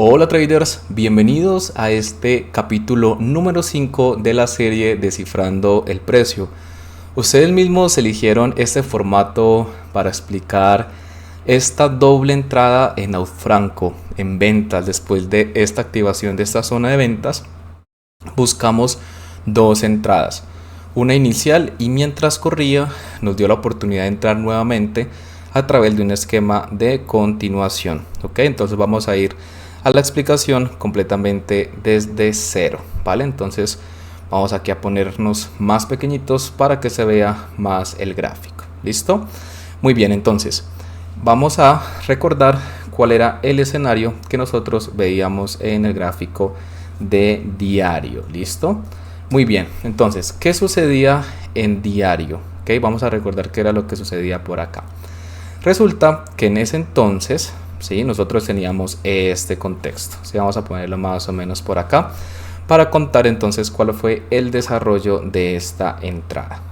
Hola traders, bienvenidos a este capítulo número 5 de la serie Descifrando el Precio. Ustedes mismos eligieron este formato para explicar esta doble entrada en outfranco, en ventas. Después de esta activación de esta zona de ventas, buscamos dos entradas. Una inicial y mientras corría nos dio la oportunidad de entrar nuevamente a través de un esquema de continuación. Entonces vamos a ir a la explicación completamente desde cero, ¿vale? Entonces vamos aquí a ponernos más pequeñitos para que se vea más el gráfico. ¿Listo? Muy bien, entonces vamos a recordar cuál era el escenario que nosotros veíamos en el gráfico de diario. ¿Listo? Muy bien, entonces, ¿qué sucedía en diario? Vamos a recordar qué era lo que sucedía por acá. Resulta que en ese entonces, ¿sí?, nosotros teníamos este contexto. ¿Sí? Vamos a ponerlo más o menos por acá para contar entonces cuál fue el desarrollo de esta entrada.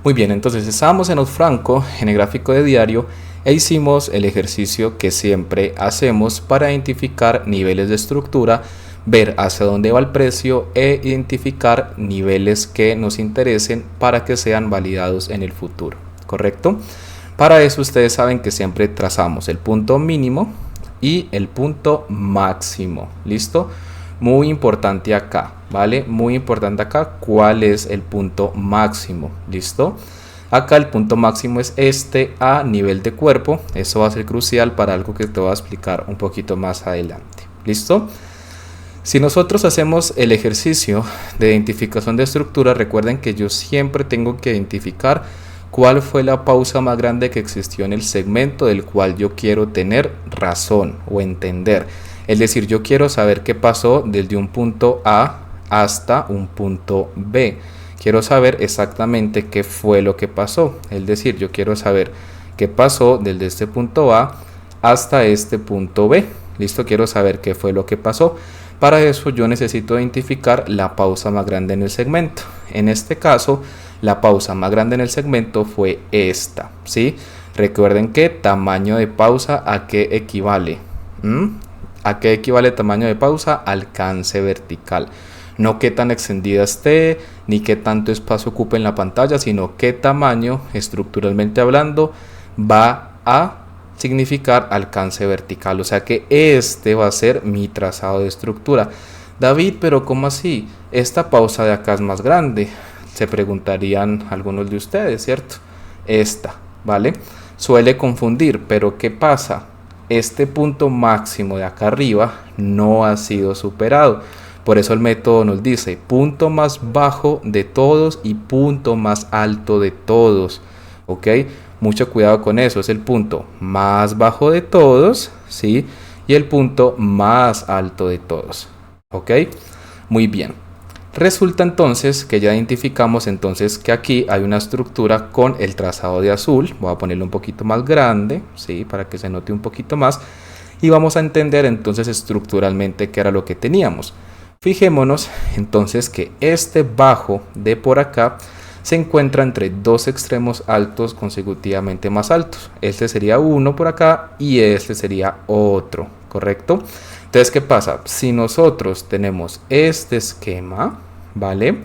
Muy bien, entonces estábamos en outfranco en el gráfico de diario e hicimos el ejercicio que siempre hacemos para identificar niveles de estructura, ver hacia dónde va el precio e identificar niveles que nos interesen para que sean validados en el futuro, ¿correcto? Para eso ustedes saben que siempre trazamos el punto mínimo y el punto máximo. ¿Listo? Muy importante acá, ¿vale? Muy importante acá cuál es el punto máximo. ¿Listo? Acá el punto máximo es este a nivel de cuerpo. Eso va a ser crucial para algo que te voy a explicar un poquito más adelante. ¿Listo? Si nosotros hacemos el ejercicio de identificación de estructura, recuerden que yo siempre tengo que identificar cuál fue la pausa más grande que existió en el segmento del cual yo quiero tener razón o entender. Es decir, yo quiero saber qué pasó desde un punto A hasta un punto B. Quiero saber exactamente qué fue lo que pasó. Es decir, yo quiero saber qué pasó desde este punto A hasta este punto B. ¿Listo? Quiero saber qué fue lo que pasó. Para eso yo necesito identificar la pausa más grande en el segmento. En este caso, la pausa más grande en el segmento fue esta, ¿sí? Recuerden que tamaño de pausa, ¿a qué equivale? ¿A qué equivale tamaño de pausa? Alcance vertical. No qué tan extendida esté, ni qué tanto espacio ocupe en la pantalla, sino qué tamaño, estructuralmente hablando, va a significar alcance vertical. O sea que este va a ser mi trazado de estructura. David, pero ¿cómo así? Esta pausa de acá es más grande. Se preguntarían algunos de ustedes, ¿cierto? Esta, ¿vale? Suele confundir, pero ¿qué pasa? Este punto máximo de acá arriba no ha sido superado. Por eso el método nos dice punto más bajo de todos y punto más alto de todos. ¿Ok? Mucho cuidado con eso. Es el punto más bajo de todos, ¿sí? Y el punto más alto de todos. ¿Ok? Muy bien. Resulta entonces que ya identificamos entonces que aquí hay una estructura con el trazado de azul. Voy a ponerlo un poquito más grande, ¿sí?, para que se note un poquito más. Y vamos a entender entonces estructuralmente qué era lo que teníamos. Fijémonos entonces que este bajo de por acá se encuentra entre dos extremos altos consecutivamente más altos. Este sería uno por acá y este sería otro, ¿correcto? Entonces, ¿qué pasa? Si nosotros tenemos este esquema, ¿vale?,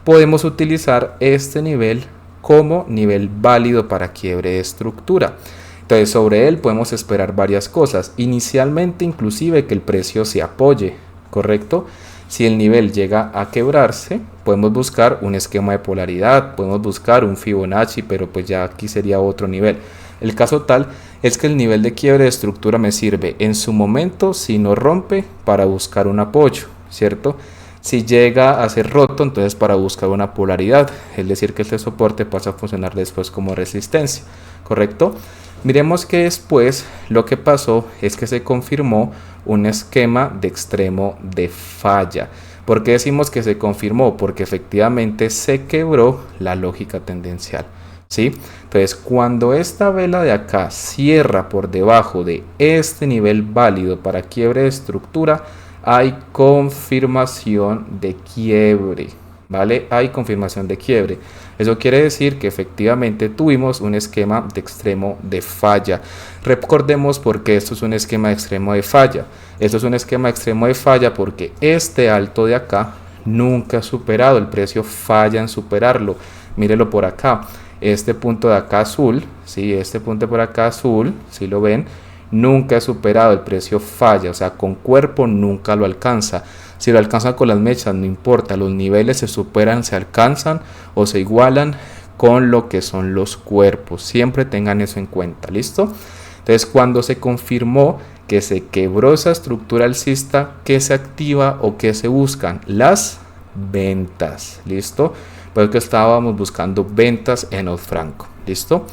podemos utilizar este nivel como nivel válido para quiebre de estructura. Entonces, sobre él podemos esperar varias cosas. Inicialmente, inclusive, que el precio se apoye, ¿correcto? Si el nivel llega a quebrarse, podemos buscar un esquema de polaridad, podemos buscar un Fibonacci, pero pues ya aquí sería otro nivel. El caso tal es que el nivel de quiebre de estructura me sirve en su momento, si no rompe, para buscar un apoyo, ¿cierto? Si llega a ser roto, entonces para buscar una polaridad, es decir, que este soporte pasa a funcionar después como resistencia, ¿correcto? Miremos que después lo que pasó es que se confirmó un esquema de extremo de falla. ¿Por qué decimos que se confirmó? Porque efectivamente se quebró la lógica tendencial, ¿sí? Entonces, cuando esta vela de acá cierra por debajo de este nivel válido para quiebre de estructura, hay confirmación de quiebre, ¿vale? Hay confirmación de quiebre. Eso quiere decir que efectivamente tuvimos un esquema de extremo de falla. Recordemos por qué esto es un esquema de extremo de falla. Esto es un esquema de extremo de falla porque este alto de acá nunca ha superado, el precio falla en superarlo. Mírelo por acá, este punto de acá azul, ¿sí? Este punto por acá azul, si lo ven, nunca ha superado, el precio falla, o sea, con cuerpo nunca lo alcanza. Si lo alcanzan con las mechas, no importa, los niveles se superan, se alcanzan o se igualan con lo que son los cuerpos. Siempre tengan eso en cuenta, ¿listo? Entonces, cuando se confirmó que se quebró esa estructura alcista, ¿qué se activa o qué se buscan? Las ventas, ¿listo? Porque estábamos buscando ventas en Odd Franco, ¿listo?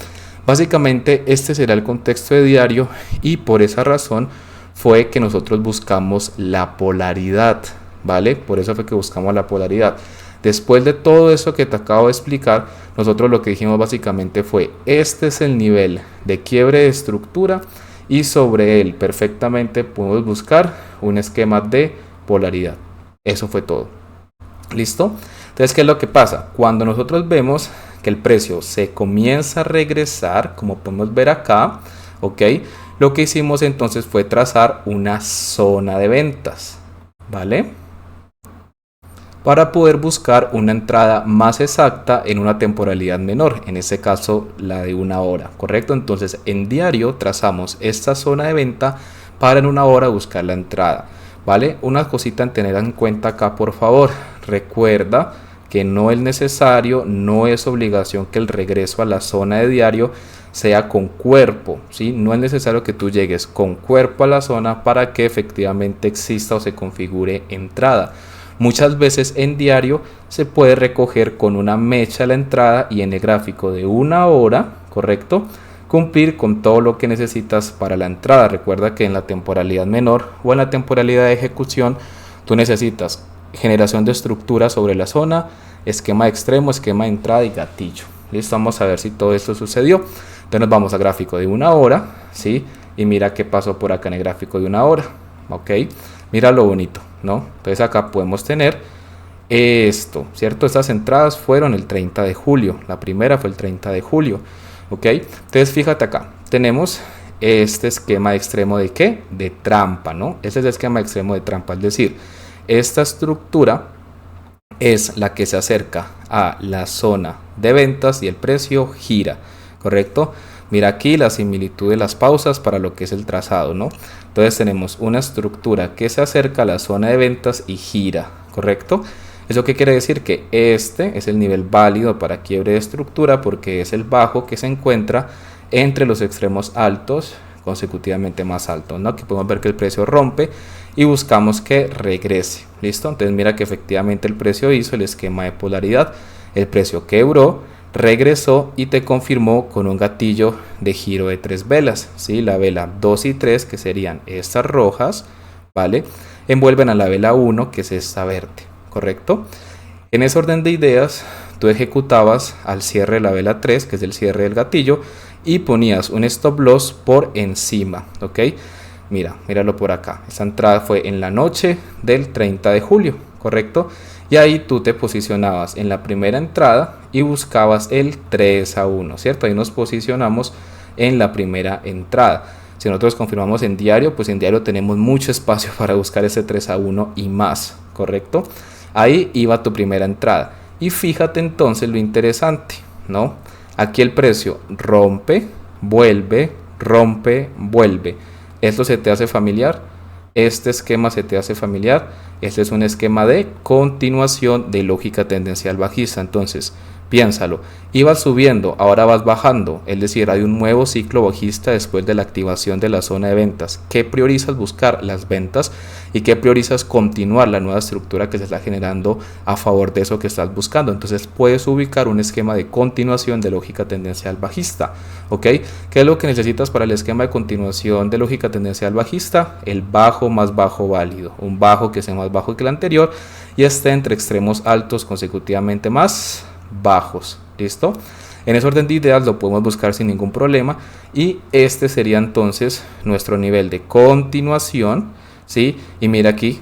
Básicamente este será el contexto de diario y por esa razón fue que nosotros buscamos la polaridad, ¿vale? Por eso fue que buscamos la polaridad. Después de todo eso que te acabo de explicar, nosotros lo que dijimos básicamente fue, este es el nivel de quiebre de estructura y sobre él perfectamente podemos buscar un esquema de polaridad. Eso fue todo. ¿Listo? Entonces, ¿qué es lo que pasa? Cuando nosotros vemos que el precio se comienza a regresar, como podemos ver acá, ¿ok? Lo que hicimos entonces fue trazar una zona de ventas, ¿vale? Para poder buscar una entrada más exacta en una temporalidad menor, en este caso la de una hora, ¿correcto? Entonces en diario trazamos esta zona de venta para en una hora buscar la entrada, ¿vale? Una cosita en tener en cuenta acá, por favor, recuerda que no es necesario, no es obligación que el regreso a la zona de diario sea con cuerpo, ¿sí? No es necesario que tú llegues con cuerpo a la zona para que efectivamente exista o se configure entrada. Muchas veces en diario se puede recoger con una mecha la entrada y en el gráfico de una hora, ¿correcto? Cumplir con todo lo que necesitas para la entrada. Recuerda que en la temporalidad menor o en la temporalidad de ejecución tú necesitas generación de estructura sobre la zona, esquema de extremo, esquema de entrada y gatillo. Listo, vamos a ver si todo esto sucedió. Entonces nos vamos al gráfico de una hora, ¿sí? Y mira qué pasó por acá en el gráfico de una hora, ¿ok? Mira lo bonito, ¿no? Entonces acá podemos tener esto, ¿cierto? Estas entradas fueron el 30 de julio, la primera fue el 30 de julio, ¿ok? Entonces fíjate acá, tenemos este esquema de extremo de ¿qué? De trampa, ¿no? Ese es el esquema de extremo de trampa, es decir, esta estructura es la que se acerca a la zona de ventas y el precio gira, ¿correcto? Mira aquí la similitud de las pausas para lo que es el trazado, ¿no? Entonces tenemos una estructura que se acerca a la zona de ventas y gira, ¿correcto? ¿Eso qué quiere decir? Que este es el nivel válido para quiebre de estructura porque es el bajo que se encuentra entre los extremos altos consecutivamente más altos, ¿no? Aquí podemos ver que el precio rompe y buscamos que regrese, ¿listo? Entonces mira que efectivamente el precio hizo el esquema de polaridad, el precio quebró, regresó y te confirmó con un gatillo de giro de 3 velas, ¿sí? La vela 2 y 3, que serían estas rojas, ¿vale? Envuelven a la vela 1, que es esta verde, ¿correcto? En ese orden de ideas, tú ejecutabas al cierre de la vela 3, que es el cierre del gatillo, y ponías un stop loss por encima, ¿ok? Míralo por acá. Esta entrada fue en la noche del 30 de julio, ¿correcto? Y ahí tú te posicionabas en la primera entrada y buscabas el 3 a 1, ¿cierto? Ahí nos posicionamos en la primera entrada. Si nosotros confirmamos en diario, pues en diario tenemos mucho espacio para buscar ese 3 a 1 y más, ¿correcto? Ahí iba tu primera entrada. Y fíjate entonces lo interesante, ¿no? Aquí el precio rompe, vuelve, rompe, vuelve. ¿Esto se te hace familiar? Este esquema se te hace familiar. Este es un esquema de continuación de lógica tendencial bajista. Entonces, piénsalo. Ibas subiendo, ahora vas bajando. Es decir, hay un nuevo ciclo bajista después de la activación de la zona de ventas. ¿Qué priorizas buscar? Las ventas. ¿Y qué priorizas continuar? La nueva estructura que se está generando a favor de eso que estás buscando. Entonces, puedes ubicar un esquema de continuación de lógica tendencial bajista. ¿Ok? ¿Qué es lo que necesitas para el esquema de continuación de lógica tendencial bajista? El bajo más bajo válido. Un bajo que sea más bajo que el anterior y esté entre extremos altos consecutivamente más bajos. ¿Listo? En ese orden de ideas lo podemos buscar sin ningún problema y este sería entonces nuestro nivel de continuación, ¿sí? Y mira aquí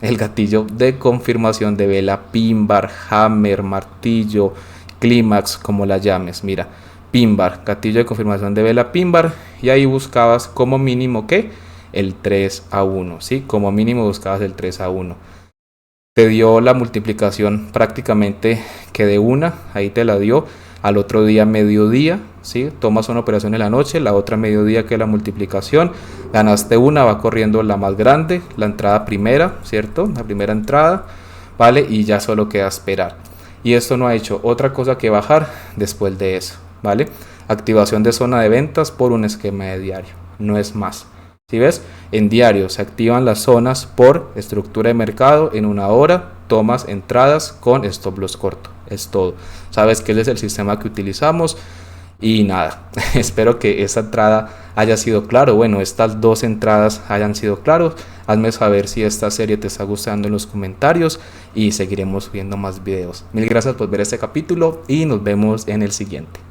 el gatillo de confirmación de vela, pin bar, hammer, martillo, clímax, como la llames. Mira, pin bar, gatillo de confirmación de vela, pin bar, y ahí buscabas como mínimo ¿qué? El 3 a 1, ¿sí? Como mínimo buscabas el 3 a 1. Te dio la multiplicación prácticamente que de una, ahí te la dio. Al otro día mediodía, ¿sí? Tomas una operación en la noche, la otra mediodía que es la multiplicación, ganaste una, va corriendo la más grande, la entrada primera, ¿cierto? La primera entrada, ¿vale? Y ya solo queda esperar. Y esto no ha hecho otra cosa que bajar después de eso, ¿vale? Activación de zona de ventas por un esquema de diario, no es más. Si ves, en diario se activan las zonas por estructura de mercado en una hora, tomas entradas con stop loss corto, es todo. Sabes que ese es el sistema que utilizamos y nada, espero que esta entrada haya sido claro, bueno, estas dos entradas hayan sido claros. Hazme saber si esta serie te está gustando en los comentarios y seguiremos viendo más videos. Mil gracias por ver este capítulo y nos vemos en el siguiente.